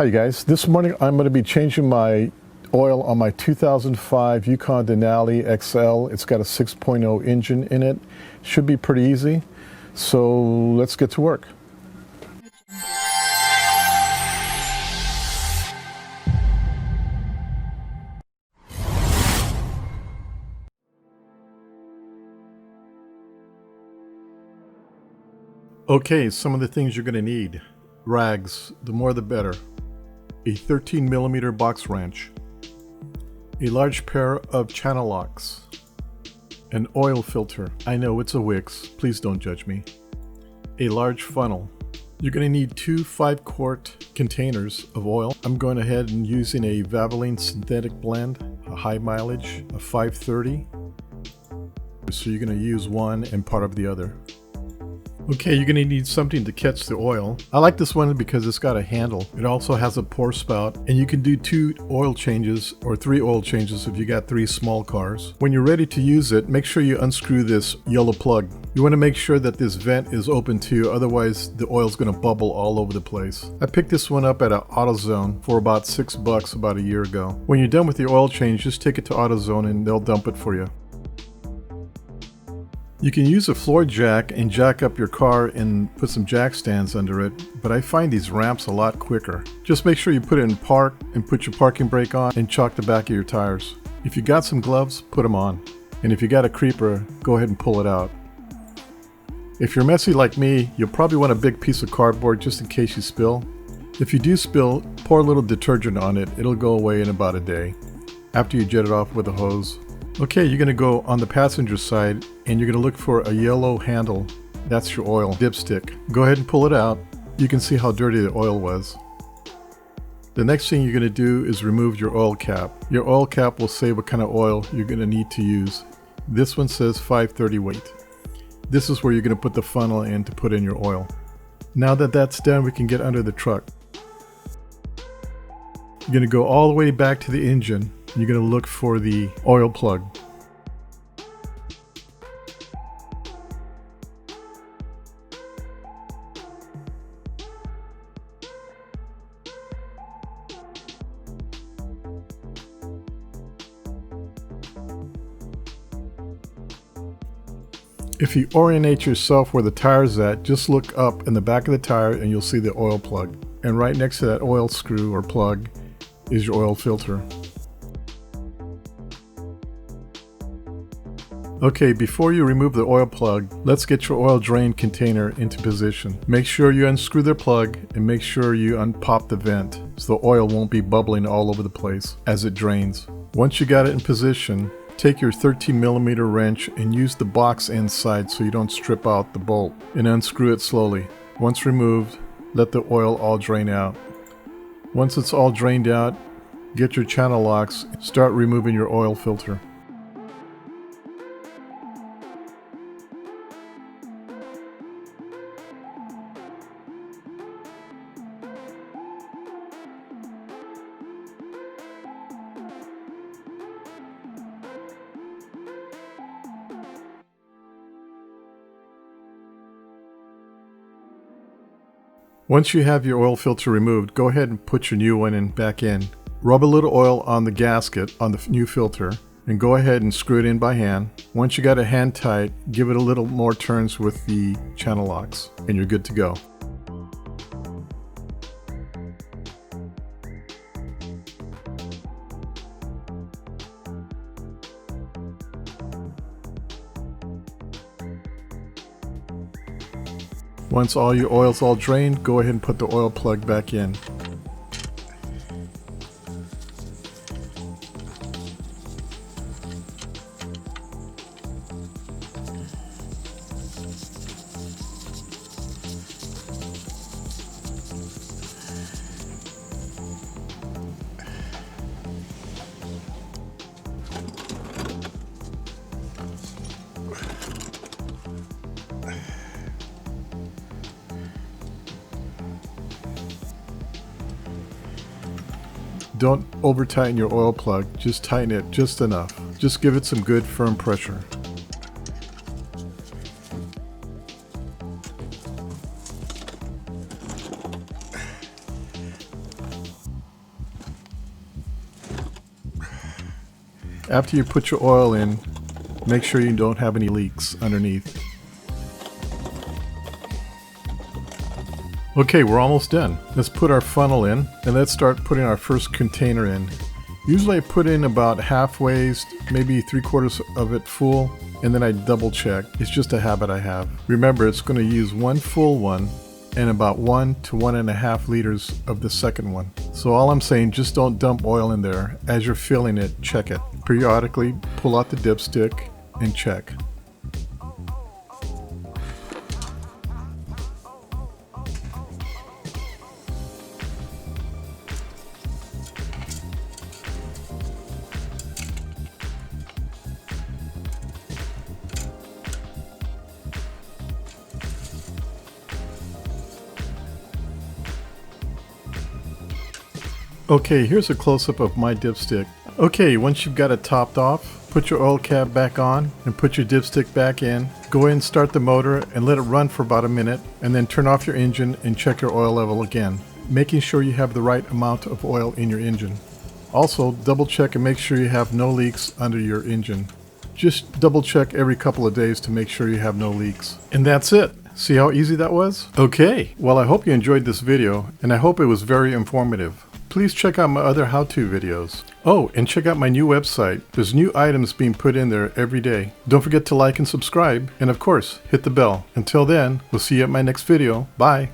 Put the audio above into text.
Hi you guys, this morning I'm going to be changing my oil on my 2005 Yukon Denali XL. It's got a 6.0 engine in it. Should be pretty easy, so let's get to work. Okay, some of the things you're going to need. Rags, the more the better. A 13mm box wrench. A large pair of channel locks. An oil filter. I know it's a Wix, please don't judge me. A large funnel. You're going to need two 5-quart containers of oil. I'm going ahead and using a Valvoline synthetic blend, a high mileage, a 530. So you're going to use one and part of the other. Okay, you're going to need something to catch the oil. I like this one because it's got a handle. It also has a pour spout, and you can do 2 oil changes or 3 oil changes if you got 3 small cars. When you're ready to use it, make sure you unscrew this yellow plug. You want to make sure that this vent is open too, otherwise the oil's going to bubble all over the place. I picked this one up at an AutoZone for about $6 about a year ago. When you're done with your oil change, just take it to AutoZone and they'll dump it for you. You can use a floor jack and jack up your car and put some jack stands under it, but I find these ramps a lot quicker. Just make sure you put it in park and put your parking brake on and chalk the back of your tires. If you got some gloves, put them on. And if you got a creeper, go ahead and pull it out. If you're messy like me, you'll probably want a big piece of cardboard just in case you spill. If you do spill, pour a little detergent on it. It'll go away in about a day after you jet it off with a hose. Okay, you're going to go on the passenger side and you're going to look for a yellow handle. That's your oil dipstick. Go ahead and pull it out. You can see how dirty the oil was. The next thing you're going to do is remove your oil cap. Your oil cap will say what kind of oil you're going to need to use. This one says 530 weight. This is where you're going to put the funnel in to put in your oil. Now that that's done, we can get under the truck. You're going to go all the way back to the engine. You're going to look for the oil plug. If you orientate yourself where the tire's at, just look up in the back of the tire and you'll see the oil plug. And right next to that oil screw or plug is your oil filter. Okay, before you remove the oil plug, let's get your oil drain container into position. Make sure you unscrew the plug and make sure you unpop the vent so the oil won't be bubbling all over the place as it drains. Once you got it in position, take your 13mm wrench and use the box inside so you don't strip out the bolt and unscrew it slowly. Once removed, let the oil all drain out. Once it's all drained out, get your channel locks, start removing your oil filter. Once you have your oil filter removed, go ahead and put your new one back in. Rub a little oil on the gasket on the new filter and go ahead and screw it in by hand. Once you got it hand tight, give it a little more turns with the channel locks and you're good to go. Once all your oil's all drained, go ahead and put the oil plug back in. Don't over tighten your oil plug, just tighten it just enough. Just give it some good firm pressure. After you put your oil in, make sure you don't have any leaks underneath. Okay, we're almost done. Let's put our funnel in and let's start putting our first container in. Usually I put in about halfway, maybe 3/4 of it full, and then I double check. It's just a habit I have. Remember, it's going to use one full one and about 1 to 1.5 liters of the second one. So all I'm saying, just don't dump oil in there. As you're filling it, check it. Periodically pull out the dipstick and check. Okay, here's a close-up of my dipstick. Okay, once you've got it topped off, put your oil cap back on and put your dipstick back in. Go ahead and start the motor and let it run for about a minute, and then turn off your engine and check your oil level again, making sure you have the right amount of oil in your engine. Also, double check and make sure you have no leaks under your engine. Just double check every couple of days to make sure you have no leaks. And that's it. See how easy that was? Okay, well, I hope you enjoyed this video, and I hope it was very informative. Please check out my other how-to videos. Oh, and check out my new website. There's new items being put in there every day. Don't forget to like and subscribe, and of course, hit the bell. Until then, we'll see you at my next video. Bye.